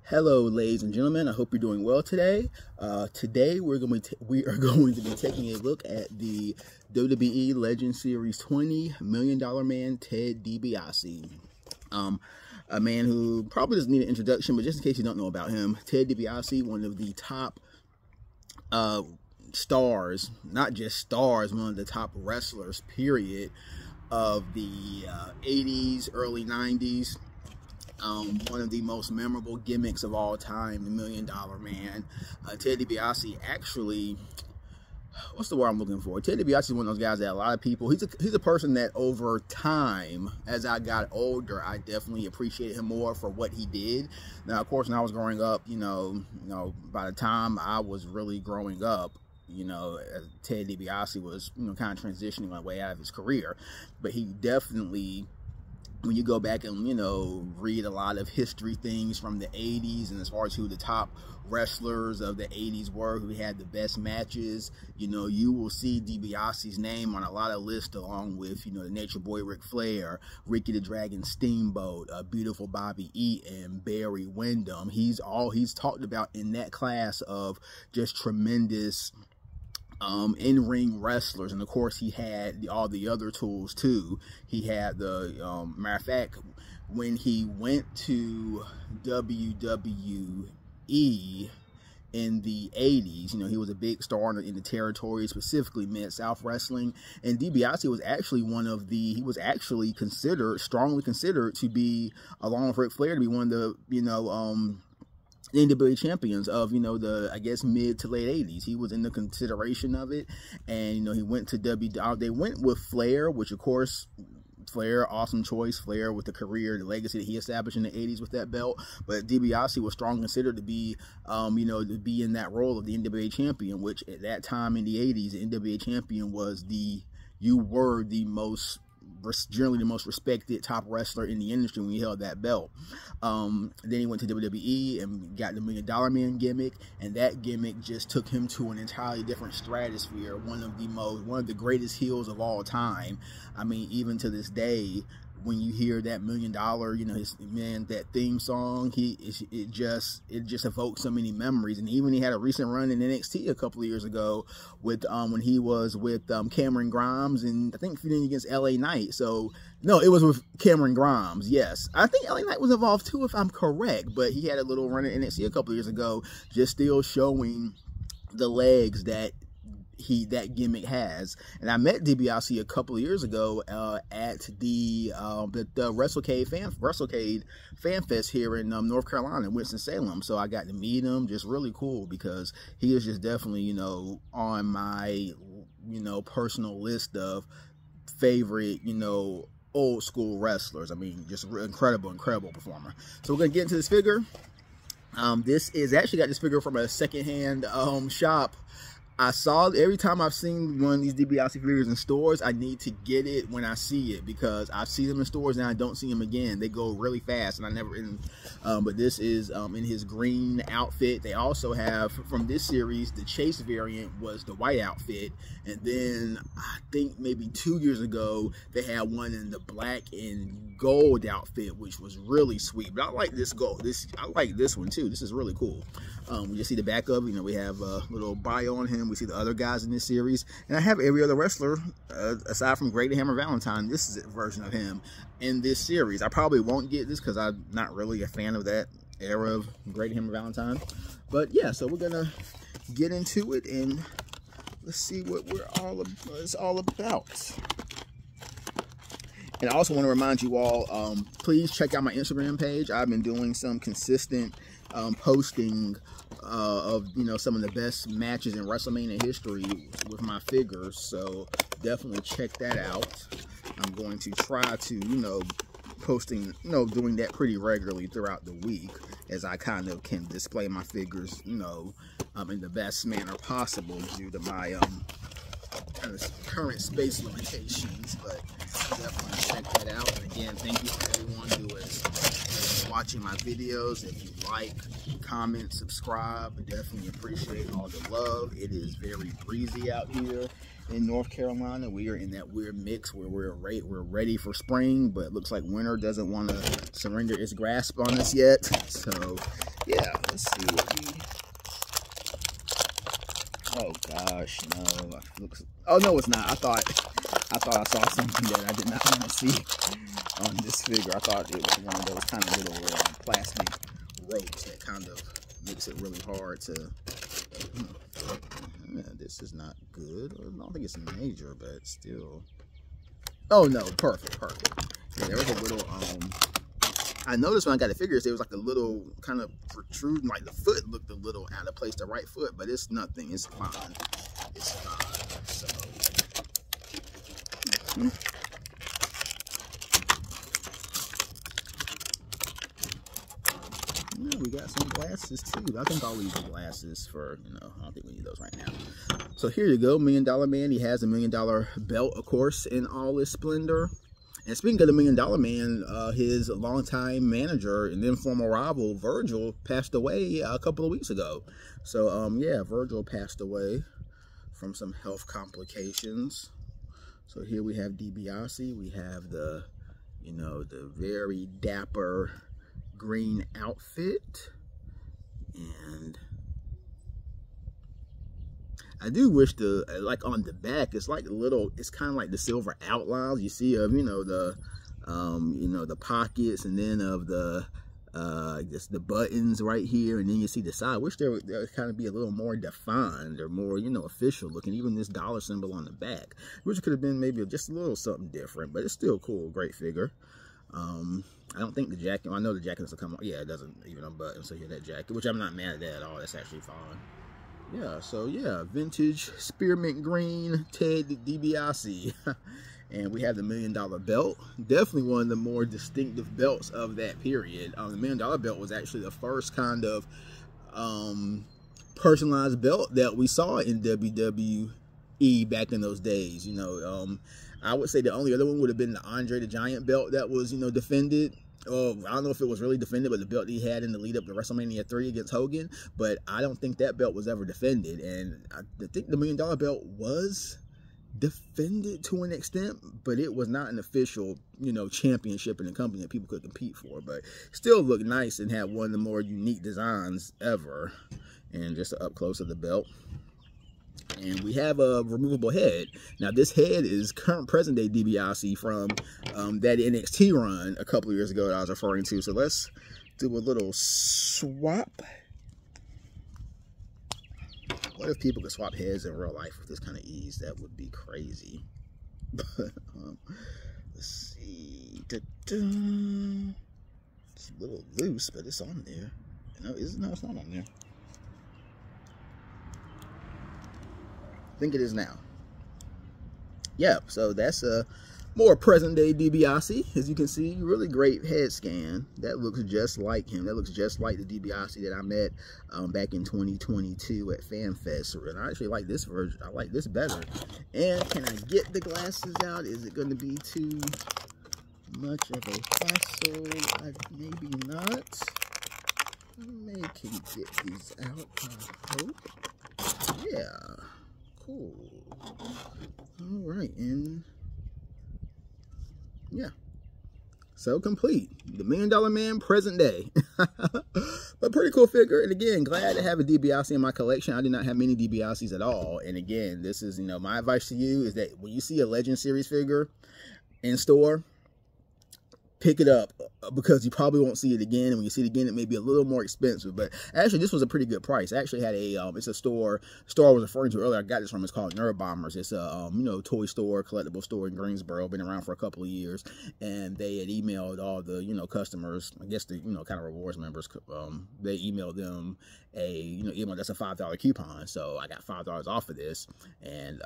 Hello, ladies and gentlemen. I hope you're doing well today. Today we are going to be taking a look at the WWE Legend Series 20 Million Dollar Man, Ted DiBiase. A man who probably doesn't need an introduction, but just in case you don't know about him, Ted DiBiase, one of the top stars, not just stars, one of the top wrestlers, period, of the 80s, early 90s. One of the most memorable gimmicks of all time, the $1 Million Man. Ted DiBiase actually, what's the word I'm looking for? Ted DiBiase is one of those guys that a lot of people, he's a person that over time, as I got older, I definitely appreciated him more for what he did. Now, of course, when I was growing up, by the time I was really growing up, Ted DiBiase was, kind of transitioning my way out of his career. But he definitely, when you go back and, read a lot of history things from the 80s, and as far as who the top wrestlers of the 80s were, who had the best matches, you will see DiBiase's name on a lot of lists, along with, the Nature Boy Ric Flair, Ricky the Dragon Steamboat, Beautiful Bobby Eaton, Barry Windham. He's talked about in that class of just tremendous in-ring wrestlers. And of course he had all the other tools too. He had the matter of fact, when he went to WWE in the 80s, he was a big star in the territory, specifically Mid-South Wrestling. And DiBiase was actually he was actually strongly considered to be, along with Ric Flair, to be one of the, NWA champions of, the, I guess, mid to late 80s. He was in the consideration of it. And, he went to they went with Flair, which, of course, Flair, awesome choice. Flair with the career, the legacy that he established in the 80s with that belt. But DiBiase was strongly considered to be, to be in that role of the NWA champion, which at that time in the 80s, the NWA champion was generally the most respected top wrestler in the industry when he held that belt. Then he went to WWE and got the $1 Million Man gimmick, and that gimmick just took him to an entirely different stratosphere. One of the greatest heels of all time. I mean, even to this day, when you hear that $1 Million, that theme song, it just evokes so many memories. And even he had a recent run in NXT a couple of years ago with when he was with Cameron Grimes, and I think feuding against LA Knight. So no, it was with Cameron Grimes. Yes, I think LA Knight was involved too, if I'm correct. But he had a little run in NXT a couple of years ago, just still showing the legs that that gimmick has. And I met DiBiase a couple of years ago at the WrestleCade Fan Fest here in North Carolina, Winston-Salem. So I got to meet him. Just really cool, because he is just definitely, on my, personal list of favorite, old school wrestlers. I mean, just incredible performer. So we're going to get into this figure. This is actually got this figure from a secondhand shop. I saw every time I've seen one of these DiBiase figures in stores, I need to get it when I see it, because I see them in stores and I don't see them again. They go really fast, and I never. But this is in his green outfit. They also have, from this series, the Chase variant was the white outfit, and then I think maybe 2 years ago they had one in the black and gold outfit, which was really sweet. But I like this gold. I like this one too. This is really cool. We just see the back of, we have a little bio on him. We see the other guys in this series, and I have every other wrestler aside from Great Hammer Valentine. This is a version of him in this series. I probably won't get this because I'm not really a fan of that era of Great Hammer Valentine. But yeah, so we're gonna get into it and let's see what it's all about. And I also want to remind you all, please check out my Instagram page. I've been doing some consistent posting of some of the best matches in WrestleMania history with my figures, so definitely check that out. I'm going to try to posting doing that pretty regularly throughout the week, as I kind of can display my figures in the best manner possible due to my current space limitations. But definitely check that out. And again, thank you for everyone who is watching my videos. If you like, comment, subscribe, I definitely appreciate all the love. It is very breezy out here in North Carolina. We are in that weird mix where we're ready for spring, but it looks like winter doesn't want to surrender its grasp on us yet. So yeah, let's see what we. Oh gosh, no. Looks. Oh no, it's not. I thought I saw something that I did not want to see on this figure. I thought it was one of those kind of little plastic ropes that kind of makes it really hard to. Yeah, this is not good. I don't think it's major, but still. Oh no, perfect. Yeah, there was a little. I noticed when I got the figures, there was like a little kind of protruding, like the foot looked a little out of place, the right foot, but it's nothing. It's fine. It's fine. So. Yeah, we got some glasses too. I think I'll leave the glasses for, I don't think we need those right now. So here you go, $1 Million Man. He has a $1 Million belt, of course, in all its splendor. And speaking of the $1 Million Man, his longtime manager and then former rival, Virgil, passed away a couple of weeks ago. So, yeah, Virgil passed away from some health complications. So here we have DiBiase. We have the, the very dapper green outfit. And I do wish like on the back, it's like it's kind of like the silver outlines you see of, the pockets, and then of the, just the buttons right here, and then you see the side. I wish there would kind of be a little more defined or more, official looking. Even this dollar symbol on the back, which could have been maybe just a little something different, but it's still cool. Great figure. I don't think the jacket, I know the jacket will come on. Yeah, it doesn't even unbutton, so here that jacket, which I'm not mad at that at all. That's actually fine. Yeah, so yeah, vintage spearmint green Ted DiBiase. And we have the $1 Million belt. Definitely one of the more distinctive belts of that period. The $1 Million belt was actually the first kind of personalized belt that we saw in WWE back in those days. I would say the only other one would have been the Andre the Giant belt that was, defended. I don't know if it was really defended, but the belt he had in the lead up to WrestleMania 3 against Hogan. But I don't think that belt was ever defended. And I think the $1 Million belt was defended to an extent, but it was not an official, championship in the company that people could compete for. But still looked nice and had one of the more unique designs ever. And just an up close of the belt. And we have a removable head. Now this head is current present day DiBiase from that NXT run a couple of years ago that I was referring to. So let's do a little swap. What if people could swap heads in real life with this kind of ease? That would be crazy. But let's see. It's a little loose, but it's on there. No, it's not on there. I think it is now. Yep, so that's a more present day DiBiase. As you can see, really great head scan. That looks just like him. That looks just like the DiBiase that I met back in 2022 at FanFest. And I actually like this version. I like this better. And can I get the glasses out? Is it going to be too much of a hassle? Maybe not. I may can get these out, I hope. Yeah. Cool. All right, and yeah, so complete. The $1 Million Man, present day. But pretty cool figure. And again, glad to have a DiBiase in my collection. I did not have many DiBiases at all. And again, this is, my advice to you is that when you see a Legend Series figure in store, pick it up, because you probably won't see it again. And when you see it again, it may be a little more expensive. But actually, this was a pretty good price. I actually had a, it's a store I was referring to earlier. I got this from, it's called Nerd Bombers. It's a, toy store, collectible store in Greensboro. Been around for a couple of years. And they had emailed all the, customers, I guess the, kind of rewards members, they emailed them a, email that's a $5 coupon. So I got $5 off of this. And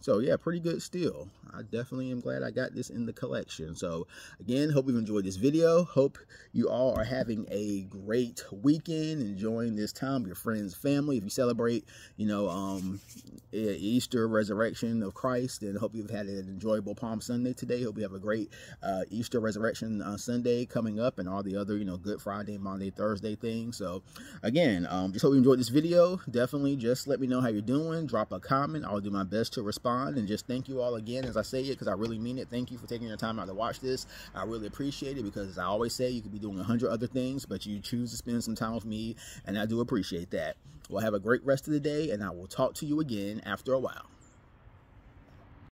so yeah, pretty good steal. I definitely am glad I got this in the collection. So again, hope you've enjoyed this video. Hope you all are having a great weekend, enjoying this time with your friends, family. If you celebrate, Easter resurrection of Christ, and hope you've had an enjoyable Palm Sunday today. Hope you have a great Easter resurrection Sunday coming up, and all the other, Good Friday, Monday, Thursday things. So again, just hope you enjoyed this video. Definitely just let me know how you're doing. Drop a comment. I'll do my best to respond, and just thank you all again as I say it, because I really mean it. Thank you for taking your time out to watch this. I really appreciate it, because as I always say, you could be doing 100 other things, but you choose to spend some time with me, and I do appreciate that. Well, have a great rest of the day, and I will talk to you again after a while.